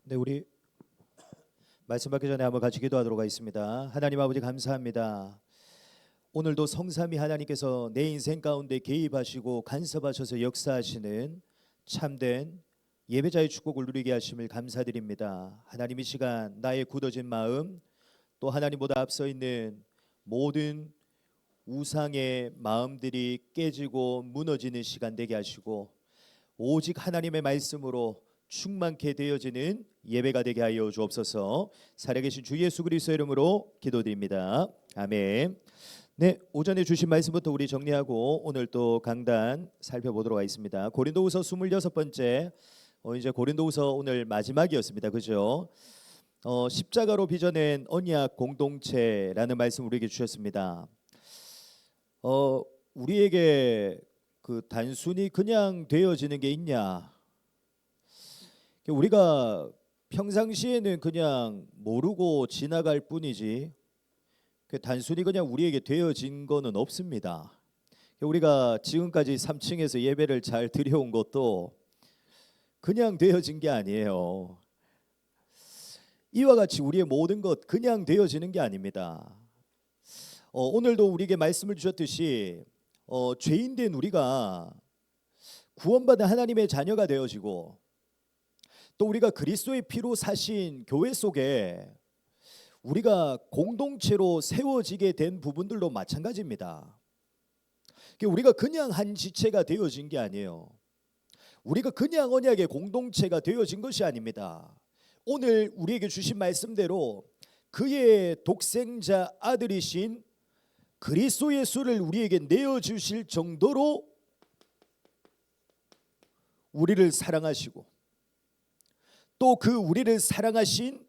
네, 우리 말씀 받기 전에 한번 같이 기도하도록 하겠습니다. 하나님 아버지 감사합니다. 오늘도 성삼위 하나님께서 내 인생 가운데 개입하시고 간섭하셔서 역사하시는 참된 예배자의 축복을 누리게 하심을 감사드립니다. 하나님 이 시간 나의 굳어진 마음 또 하나님보다 앞서 있는 모든 우상의 마음들이 깨지고 무너지는 시간 되게 하시고 오직 하나님의 말씀으로 충만케 되어지는 예배가 되게 하여 주옵소서. 살아계신 주 예수 그리스도의 이름으로 기도드립니다. 아멘. 네, 오전에 주신 말씀부터 우리 정리하고 오늘 또 강단 살펴보도록 하겠습니다. 고린도후서 26번째 이제 고린도후서 오늘 마지막이었습니다. 그죠? 십자가로 빚어낸 언약 공동체라는 말씀 우리에게 주셨습니다. 우리에게 그 단순히 그냥 되어지는 게 있냐? 우리가 평상시에는 그냥 모르고 지나갈 뿐이지 단순히 그냥 우리에게 되어진 거는 없습니다. 우리가 지금까지 3층에서 예배를 잘 드려온 것도 그냥 되어진 게 아니에요. 이와 같이 우리의 모든 것 그냥 되어지는 게 아닙니다. 오늘도 우리에게 말씀을 주셨듯이 죄인된 우리가 구원받은 하나님의 자녀가 되어지고 또 우리가 그리스도의 피로 사신 교회 속에 우리가 공동체로 세워지게 된 부분들도 마찬가지입니다. 우리가 그냥 한 지체가 되어진 게 아니에요. 우리가 그냥 언약의 공동체가 되어진 것이 아닙니다. 오늘 우리에게 주신 말씀대로 그의 독생자 아들이신 그리스도 예수를 우리에게 내어주실 정도로 우리를 사랑하시고 또 그 우리를 사랑하신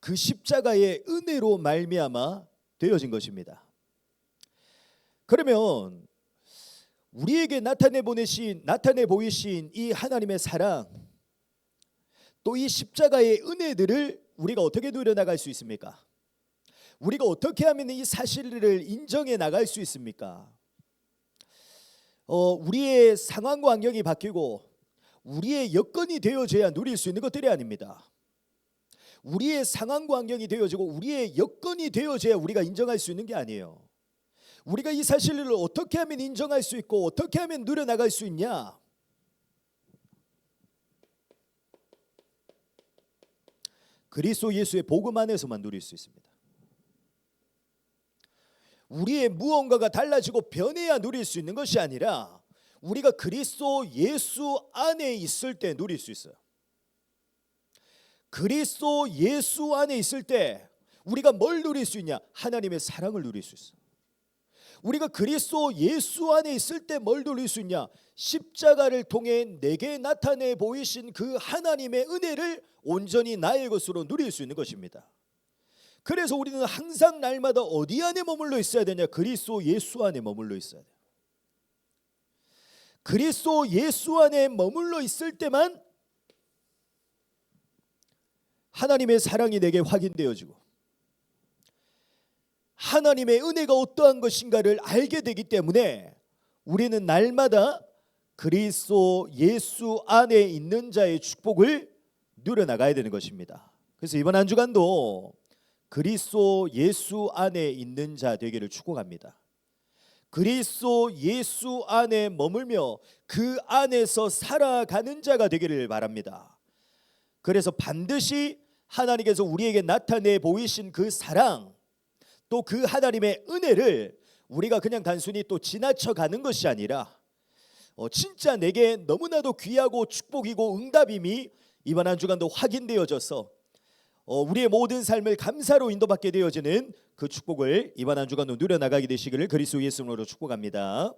그 십자가의 은혜로 말미암아 되어진 것입니다. 그러면 우리에게 나타내 보이신 이 하나님의 사랑 또 이 십자가의 은혜들을 우리가 어떻게 누려나갈 수 있습니까? 우리가 어떻게 하면 이 사실을 인정해 나갈 수 있습니까? 우리의 상황과 환경이 바뀌고 우리의 여건이 되어져야 누릴 수 있는 것들이 아닙니다. 우리의 상황과 환경이 되어지고 우리의 여건이 되어져야 우리가 인정할 수 있는 게 아니에요. 우리가 이 사실을 어떻게 하면 인정할 수 있고 어떻게 하면 누려나갈 수 있냐? 그리스도 예수의 복음 안에서만 누릴 수 있습니다. 우리의 무언가가 달라지고 변해야 누릴 수 있는 것이 아니라 우리가 그리스도 예수 안에 있을 때 누릴 수 있어요. 그리스도 예수 안에 있을 때 우리가 뭘 누릴 수 있냐? 하나님의 사랑을 누릴 수 있어요. 우리가 그리스도 예수 안에 있을 때 뭘 누릴 수 있냐? 십자가를 통해 내게 나타내 보이신 그 하나님의 은혜를 온전히 나의 것으로 누릴 수 있는 것입니다. 그래서 우리는 항상 날마다 어디 안에 머물러 있어야 되냐? 그리스도 예수 안에 머물러 있어야 돼요. 그리스도 예수 안에 머물러 있을 때만 하나님의 사랑이 내게 확인되어지고 하나님의 은혜가 어떠한 것인가를 알게 되기 때문에 우리는 날마다 그리스도 예수 안에 있는 자의 축복을 누려나가야 되는 것입니다. 그래서 이번 한 주간도 그리스도 예수 안에 있는 자 되기를 축복합니다. 그리스도 예수 안에 머물며 그 안에서 살아가는 자가 되기를 바랍니다. 그래서 반드시 하나님께서 우리에게 나타내 보이신 그 사랑 또 그 하나님의 은혜를 우리가 그냥 단순히 또 지나쳐 가는 것이 아니라 진짜 내게 너무나도 귀하고 축복이고 응답임이 이번 한 주간도 확인되어져서 우리의 모든 삶을 감사로 인도받게 되어지는 그 축복을 이번 한 주간도 누려나가게 되시기를 그리스도 예수님으로 축복합니다.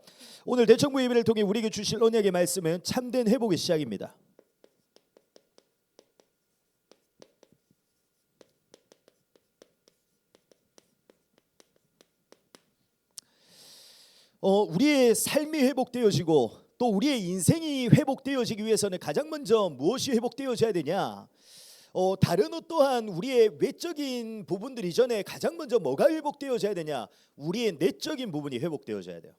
오늘 대청부 예배를 통해 우리에게 주실 언약의 말씀은 참된 회복의 시작입니다. 우리의 삶이 회복되어지고 또 우리의 인생이 회복되어지기 위해서는 가장 먼저 무엇이 회복되어져야 되냐? 다른 어떠한 우리의 외적인 부분들 이전에 가장 먼저 뭐가 회복되어져야 되냐? 우리의 내적인 부분이 회복되어져야 돼요.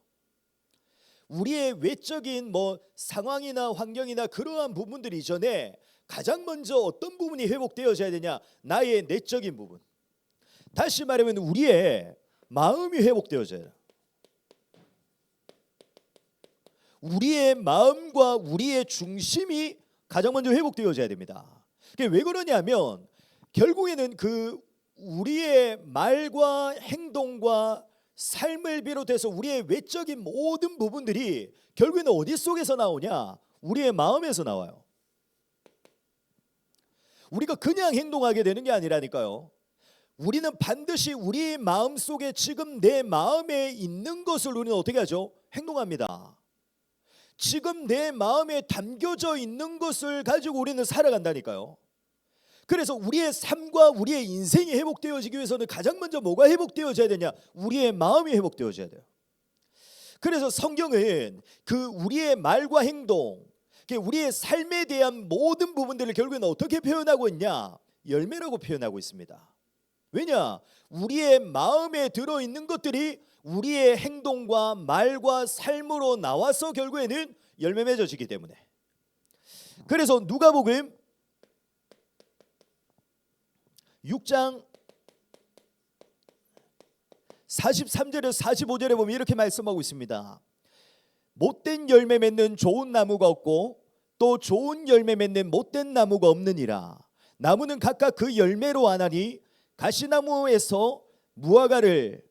우리의 외적인 상황이나 환경이나 그러한 부분들 이전에 가장 먼저 어떤 부분이 회복되어져야 되냐? 나의 내적인 부분. 다시 말하면 우리의 마음이 회복되어져야 돼요. 우리의 마음과 우리의 중심이 가장 먼저 회복되어져야 됩니다. 그게 왜 그러냐면 결국에는 우리의 말과 행동과 삶을 비롯해서 우리의 외적인 모든 부분들이 결국에는 어디 속에서 나오냐? 우리의 마음에서 나와요. 우리가 그냥 행동하게 되는 게 아니라니까요. 우리는 반드시 우리 마음 속에 지금 내 마음에 있는 것을 우리는 어떻게 하죠? 행동합니다. 지금 내 마음에 담겨져 있는 것을 가지고 우리는 살아간다니까요. 그래서 우리의 삶과 우리의 인생이 회복되어지기 위해서는 가장 먼저 뭐가 회복되어져야 되냐? 우리의 마음이 회복되어져야 돼요. 그래서 성경은 우리의 말과 행동, 우리의 삶에 대한 모든 부분들을 결국에는 어떻게 표현하고 있냐? 열매라고 표현하고 있습니다. 왜냐? 우리의 마음에 들어있는 것들이 우리의 행동과 말과 삶으로 나와서 결국에는 열매 맺어지기 때문에. 그래서 누가복음 6장 43절에서 45절에 보면 이렇게 말씀하고 있습니다. 못된 열매 맺는 좋은 나무가 없고 또 좋은 열매 맺는 못된 나무가 없느니라. 나무는 각각 그 열매로 아나니 가시나무에서 무화과를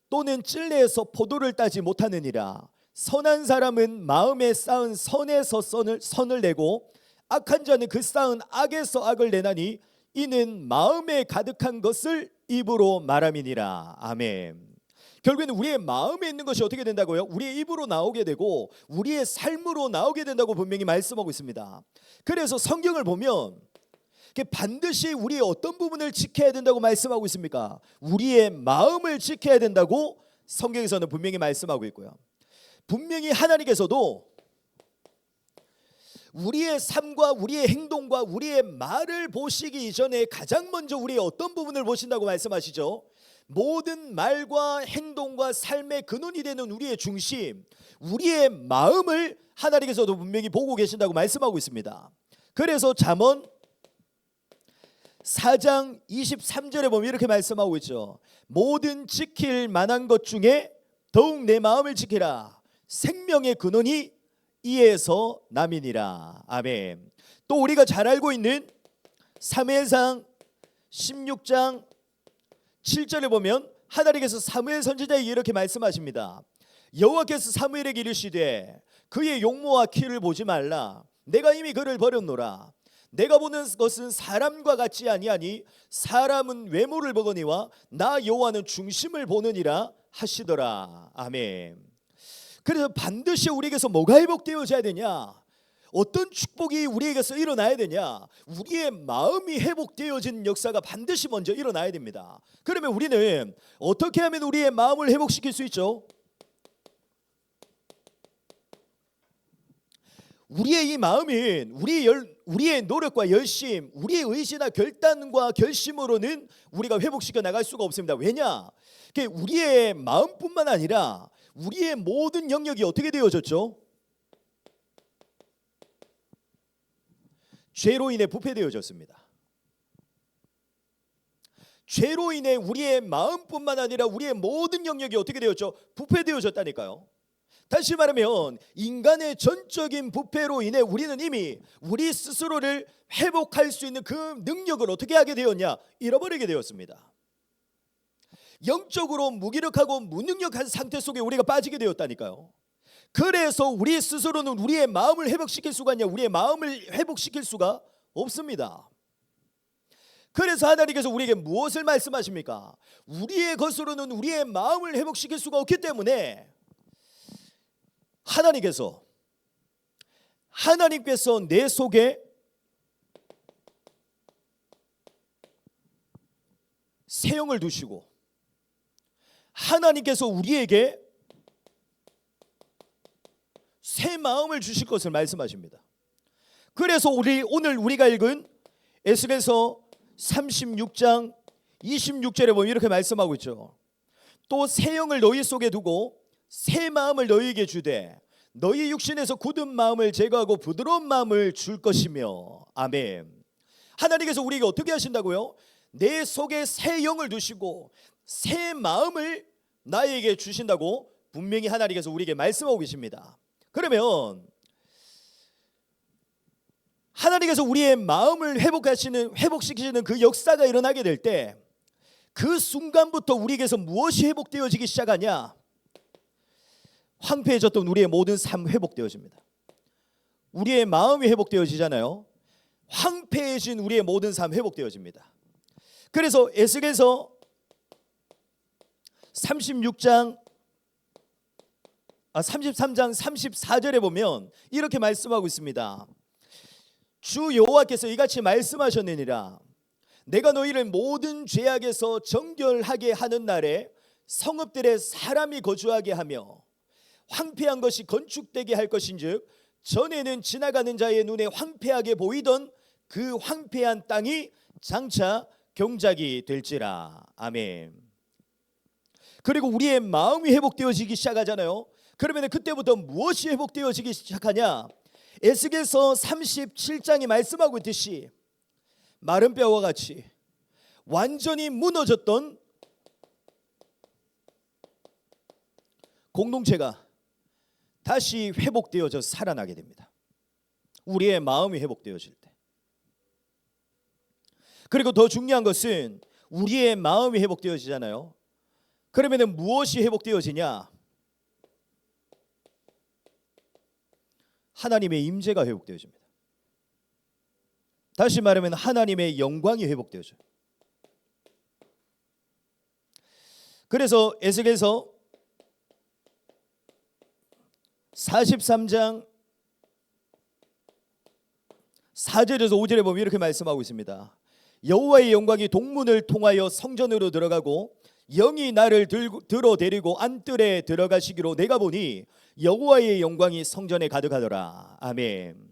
또는 찔레에서 포도를 따지 못하느니라. 선한 사람은 마음에 쌓은 선에서 선을 내고 악한 자는 그 쌓은 악에서 악을 내나니 이는 마음에 가득한 것을 입으로 말함이니라. 아멘. 결국에는 우리의 마음에 있는 것이 어떻게 된다고요? 우리의 입으로 나오게 되고 우리의 삶으로 나오게 된다고 분명히 말씀하고 있습니다. 그래서 성경을 보면 반드시 우리의 어떤 부분을 지켜야 된다고 말씀하고 있습니까? 우리의 마음을 지켜야 된다고 성경에서는 분명히 말씀하고 있고요. 분명히 하나님께서도 우리의 삶과 우리의 행동과 우리의 말을 보시기 이전에 가장 먼저 우리의 어떤 부분을 보신다고 말씀하시죠? 모든 말과 행동과 삶의 근원이 되는 우리의 중심, 우리의 마음을 하나님께서도 분명히 보고 계신다고 말씀하고 있습니다. 그래서 잠언 4장 23절에 보면 이렇게 말씀하고 있죠. 모든 지킬 만한 것 중에 더욱 내 마음을 지키라. 생명의 근원이 이에서 남이니라. 아멘. 또 우리가 잘 알고 있는 사무엘상 16장 7절에 보면 하나님께서 사무엘 선지자에게 이렇게 말씀하십니다. 여호와께서 사무엘에게 이르시되 그의 용모와 키를 보지 말라. 내가 이미 그를 버렸노라. 내가 보는 것은 사람과 같지 아니하니 사람은 외모를 보거니와 나 여호와는 중심을 보느니라 하시더라. 아멘. 그래서 반드시 우리에게서 뭐가 회복되어져야 되냐? 어떤 축복이 우리에게서 일어나야 되냐? 우리의 마음이 회복되어지는 역사가 반드시 먼저 일어나야 됩니다. 그러면 우리는 어떻게 하면 우리의 마음을 회복시킬 수 있죠? 우리의 이 마음은 우리의 노력과 열심, 우리의 의지나 결단과 결심으로는 우리가 회복시켜 나갈 수가 없습니다. 왜냐? 우리의 마음뿐만 아니라 우리의 모든 영역이 어떻게 되어졌죠? 죄로 인해 부패되어졌습니다. 죄로 인해 우리의 마음뿐만 아니라 우리의 모든 영역이 어떻게 되었죠? 부패되어졌다니까요. 다시 말하면 인간의 전적인 부패로 인해 우리는 이미 우리 스스로를 회복할 수 있는 그 능력을 어떻게 하게 되었냐? 잃어버리게 되었습니다. 영적으로 무기력하고 무능력한 상태 속에 우리가 빠지게 되었다니까요. 그래서 우리 스스로는 우리의 마음을 회복시킬 수가 있냐? 우리의 마음을 회복시킬 수가 없습니다. 그래서 하나님께서 우리에게 무엇을 말씀하십니까? 우리의 것으로는 우리의 마음을 회복시킬 수가 없기 때문에 하나님께서 내 속에 새 영을 두시고 하나님께서 우리에게 새 마음을 주실 것을 말씀하십니다. 그래서 오늘 우리가 읽은 에스겔서 36장 26절에 보면 이렇게 말씀하고 있죠. 또 새 영을 너희 속에 두고 새 마음을 너희에게 주되 너희 육신에서 굳은 마음을 제거하고 부드러운 마음을 줄 것이며. 아멘. 하나님께서 우리에게 어떻게 하신다고요? 내 속에 새 영을 두시고 새 마음을 나에게 주신다고 분명히 하나님께서 우리에게 말씀하고 계십니다. 그러면 하나님께서 우리의 마음을 회복시키시는 그 역사가 일어나게 될 때 그 순간부터 우리에게서 무엇이 회복되어지기 시작하냐? 황폐해졌던 우리의 모든 삶 회복되어집니다. 우리의 마음이 회복되어지잖아요. 황폐해진 우리의 모든 삶 회복되어집니다. 그래서 에스겔서 33장 34절에 보면 이렇게 말씀하고 있습니다. 주 여호와께서 이같이 말씀하셨느니라. 내가 너희를 모든 죄악에서 정결하게 하는 날에 성읍들에 사람이 거주하게 하며 황폐한 것이 건축되게 할 것인즉 전에는 지나가는 자의 눈에 황폐하게 보이던 그 황폐한 땅이 장차 경작이 될지라. 아멘. 그리고 우리의 마음이 회복되어지기 시작하잖아요. 그러면 그때부터 무엇이 회복되어지기 시작하냐? 에스겔서 37장이 말씀하고 있듯이 마른 뼈와 같이 완전히 무너졌던 공동체가 다시 회복되어져 살아나게 됩니다. 우리의 마음이 회복되어질 때. 그리고 더 중요한 것은 우리의 마음이 회복되어지잖아요. 그러면 무엇이 회복되어지냐? 하나님의 임재가 회복되어집니다. 다시 말하면 하나님의 영광이 회복되어져요. 그래서 에스겔서 43장 4절에서 5절에 보면 이렇게 말씀하고 있습니다. 여호와의 영광이 동문을 통하여 성전으로 들어가고 영이 나를 들어 데리고 안뜰에 들어가시기로 내가 보니 여호와의 영광이 성전에 가득하더라. 아멘.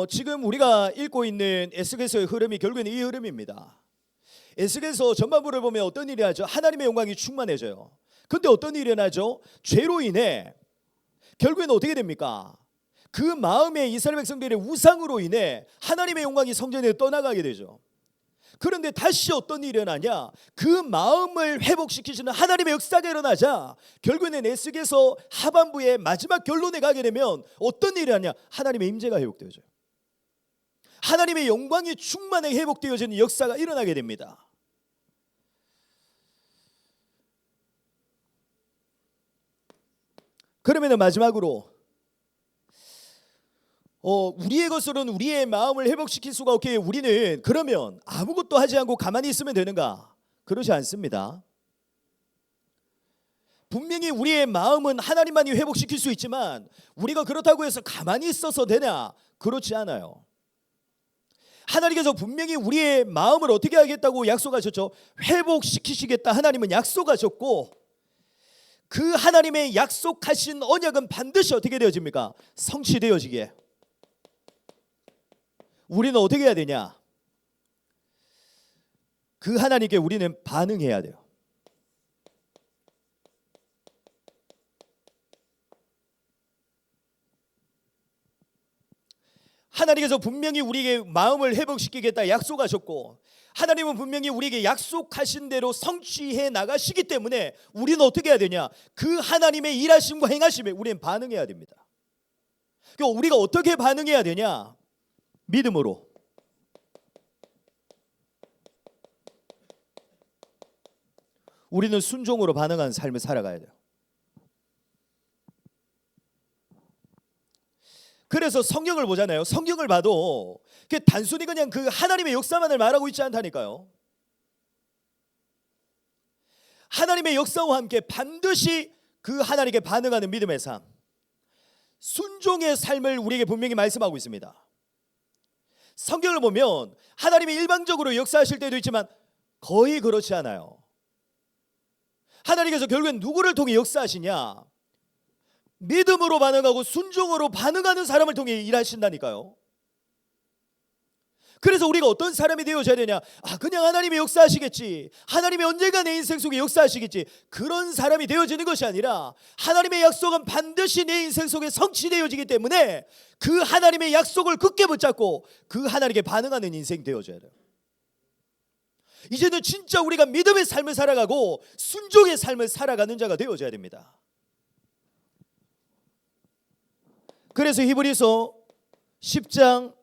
지금 우리가 읽고 있는 에스겔서의 흐름이 결국에는 이 흐름입니다. 에스겔서 전반부를 보면 어떤 일이 나죠? 하나님의 영광이 충만해져요. 근데 어떤 일이 나죠? 죄로 인해 결국에는 어떻게 됩니까? 그 마음에 이스라엘 백성들의 우상으로 인해 하나님의 영광이 성전에 떠나가게 되죠. 그런데 다시 어떤 일이 일어나냐? 그 마음을 회복시키시는 하나님의 역사가 일어나자 결국에는 에스겔서 하반부의 마지막 결론에 가게 되면 어떤 일이 일어나냐? 하나님의 임재가 회복되어져요. 하나님의 영광이 충만하게 회복되어지는 역사가 일어나게 됩니다. 그러면 마지막으로 우리의 것으로는 우리의 마음을 회복시킬 수가 없기에 우리는 그러면 아무것도 하지 않고 가만히 있으면 되는가? 그렇지 않습니다. 분명히 우리의 마음은 하나님만이 회복시킬 수 있지만 우리가 그렇다고 해서 가만히 있어서 되냐? 그렇지 않아요. 하나님께서 분명히 우리의 마음을 어떻게 하겠다고 약속하셨죠? 회복시키시겠다 하나님은 약속하셨고 그 하나님의 약속하신 언약은 반드시 어떻게 되어집니까? 성취되어지게. 우리는 어떻게 해야 되냐? 그 하나님께 우리는 반응해야 돼요. 하나님께서 분명히 우리에게 마음을 회복시키겠다 약속하셨고 하나님은 분명히 우리에게 약속하신 대로 성취해 나가시기 때문에 우리는 어떻게 해야 되냐? 그 하나님의 일하심과 행하심에 우리는 반응해야 됩니다. 그러니까 우리가 어떻게 반응해야 되냐? 믿음으로. 우리는 순종으로 반응하는 삶을 살아가야 돼요. 그래서 성경을 보잖아요. 성경을 봐도 단순히 그냥 그 하나님의 역사만을 말하고 있지 않다니까요. 하나님의 역사와 함께 반드시 그 하나님께 반응하는 믿음의 삶, 순종의 삶을 우리에게 분명히 말씀하고 있습니다. 성경을 보면 하나님이 일방적으로 역사하실 때도 있지만 거의 그렇지 않아요. 하나님께서 결국엔 누구를 통해 역사하시냐? 믿음으로 반응하고 순종으로 반응하는 사람을 통해 일하신다니까요. 그래서 우리가 어떤 사람이 되어져야 되냐? 그냥 하나님이 역사하시겠지, 하나님이 언젠가 내 인생 속에 역사하시겠지, 그런 사람이 되어지는 것이 아니라 하나님의 약속은 반드시 내 인생 속에 성취되어지기 때문에 그 하나님의 약속을 굳게 붙잡고 그 하나님께 반응하는 인생 되어져야 돼요. 이제는 진짜 우리가 믿음의 삶을 살아가고 순종의 삶을 살아가는 자가 되어져야 됩니다. 그래서 히브리서 10장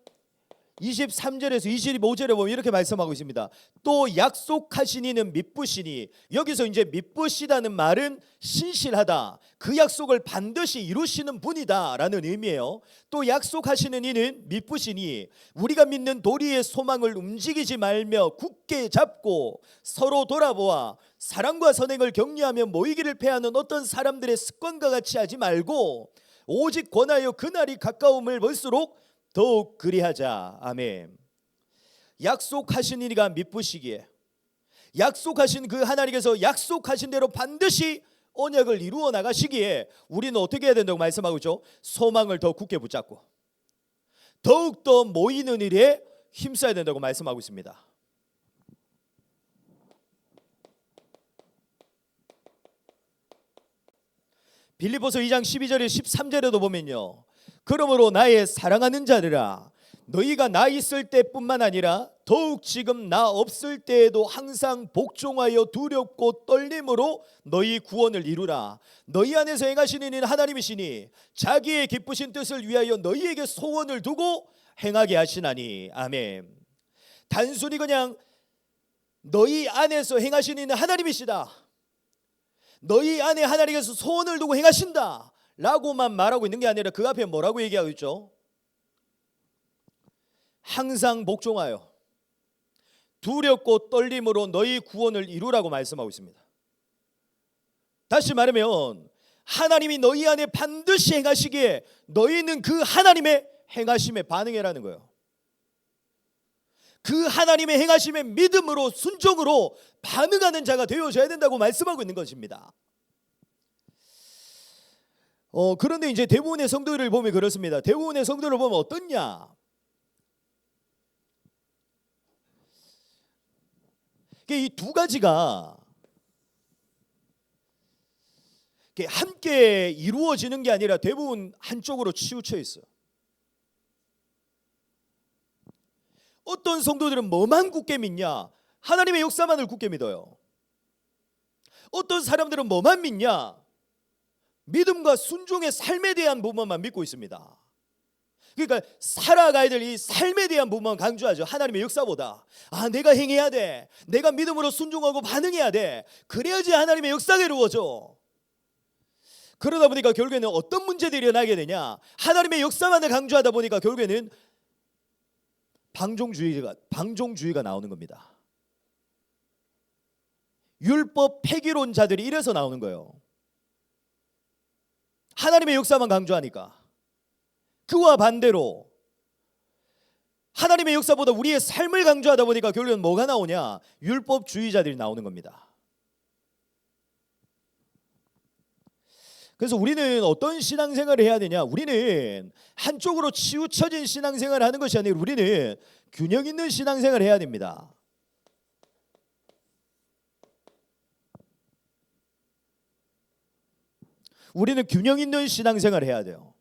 23절에서 25절에 보면 이렇게 말씀하고 있습니다. 또 약속하신 이는 미쁘시니, 여기서 이제 미쁘시다는 말은 신실하다, 그 약속을 반드시 이루시는 분이다 라는 의미예요. 또 약속하시는 이는 미쁘시니, 우리가 믿는 도리의 소망을 움직이지 말며 굳게 잡고 서로 돌아보아 사랑과 선행을 격려하며 모이기를 패하는 어떤 사람들의 습관과 같이 하지 말고 오직 권하여 그날이 가까움을 볼수록 더욱 그리하자. 아멘. 약속하신 이가 미쁘시기에, 약속하신 그 하나님께서 약속하신 대로 반드시 언약을 이루어 나가시기에 우리는 어떻게 해야 된다고 말씀하고 있죠? 소망을 더 굳게 붙잡고 더욱더 모이는 일에 힘써야 된다고 말씀하고 있습니다. 빌립보서 2장 12절에 13절에도 보면요, 그러므로 나의 사랑하는 자들아, 너희가 나 있을 때뿐만 아니라 더욱 지금 나 없을 때에도 항상 복종하여 두렵고 떨림으로 너희 구원을 이루라. 너희 안에서 행하시는 이는 하나님이시니 자기의 기쁘신 뜻을 위하여 너희에게 소원을 두고 행하게 하시나니. 아멘. 단순히 그냥 너희 안에서 행하시는 이는 하나님이시다, 너희 안에 하나님께서 소원을 두고 행하신다 라고만 말하고 있는 게 아니라 그 앞에 뭐라고 얘기하고 있죠? 항상 복종하여 두렵고 떨림으로 너희 구원을 이루라고 말씀하고 있습니다. 다시 말하면 하나님이 너희 안에 반드시 행하시기에 너희는 그 하나님의 행하심에 반응해라는 거예요. 그 하나님의 행하심에 믿음으로 순종으로 반응하는 자가 되어져야 된다고 말씀하고 있는 것입니다. 그런데 이제 대부분의 성도들을 보면 그렇습니다. 대부분의 성도를 보면 어떻냐? 이 두 가지가 함께 이루어지는 게 아니라 대부분 한쪽으로 치우쳐 있어요. 어떤 성도들은 뭐만 굳게 믿냐? 하나님의 역사만을 굳게 믿어요. 어떤 사람들은 뭐만 믿냐? 믿음과 순종의 삶에 대한 부분만 믿고 있습니다. 그러니까 살아가야 될 이 삶에 대한 부분만 강조하죠. 하나님의 역사보다 내가 행해야 돼, 내가 믿음으로 순종하고 반응해야 돼, 그래야지 하나님의 역사가 이루어져. 그러다 보니까 결국에는 어떤 문제들이 일어나게 되냐? 하나님의 역사만을 강조하다 보니까 결국에는 방종주의가 나오는 겁니다. 율법 폐기론자들이 이래서 나오는 거예요. 하나님의 역사만 강조하니까. 그와 반대로 하나님의 역사보다 우리의 삶을 강조하다 보니까 결국은 뭐가 나오냐? 율법주의자들이 나오는 겁니다. 그래서 우리는 어떤 신앙생활을 해야 되냐? 우리는 한쪽으로 치우쳐진 신앙생활을 하는 것이 아니라 우리는 균형 있는 신앙생활을 해야 됩니다. 우리는 균형 있는 신앙생활을 해야 돼요.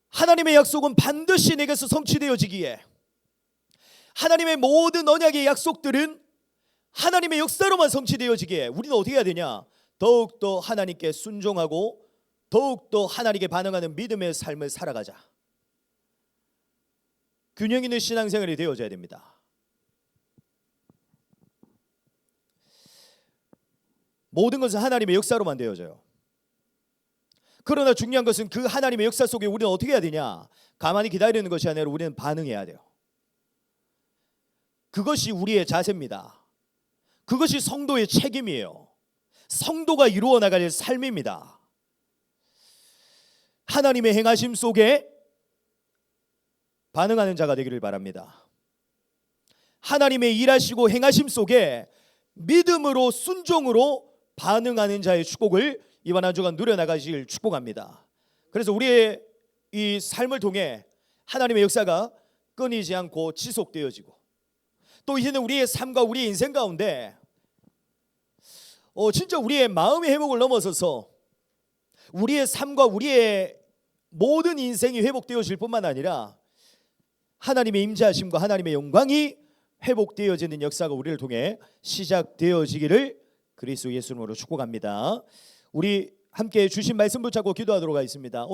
하나님의 약속은 반드시 내게서 성취되어지기에, 하나님의 모든 언약의 약속들은 하나님의 역사로만 성취되어지기에 우리는 어떻게 해야 되냐? 더욱더 하나님께 순종하고 더욱더 하나님께 반응하는 믿음의 삶을 살아가자. 균형 있는 신앙생활이 되어져야 됩니다. 모든 것은 하나님의 역사로만 되어져요. 그러나 중요한 것은 그 하나님의 역사 속에 우리는 어떻게 해야 되냐? 가만히 기다리는 것이 아니라 우리는 반응해야 돼요. 그것이 우리의 자세입니다. 그것이 성도의 책임이에요. 성도가 이루어 나갈 삶입니다. 하나님의 행하심 속에 반응하는 자가 되기를 바랍니다. 하나님의 일하시고 행하심 속에 믿음으로 순종으로 반응하는 자의 축복을 이번 한 주간 누려나가시길 축복합니다. 그래서 우리의 이 삶을 통해 하나님의 역사가 끊이지 않고 지속되어지고, 또 이제는 우리의 삶과 우리의 인생 가운데 진짜 우리의 마음의 회복을 넘어서서 우리의 삶과 우리의 모든 인생이 회복되어질 뿐만 아니라 하나님의 임재하심과 하나님의 영광이 회복되어지는 역사가 우리를 통해 시작되어지기를 그리스도 예수 이름으로 축복합니다. 우리 함께 주신 말씀 붙잡고 기도하도록 하겠습니다.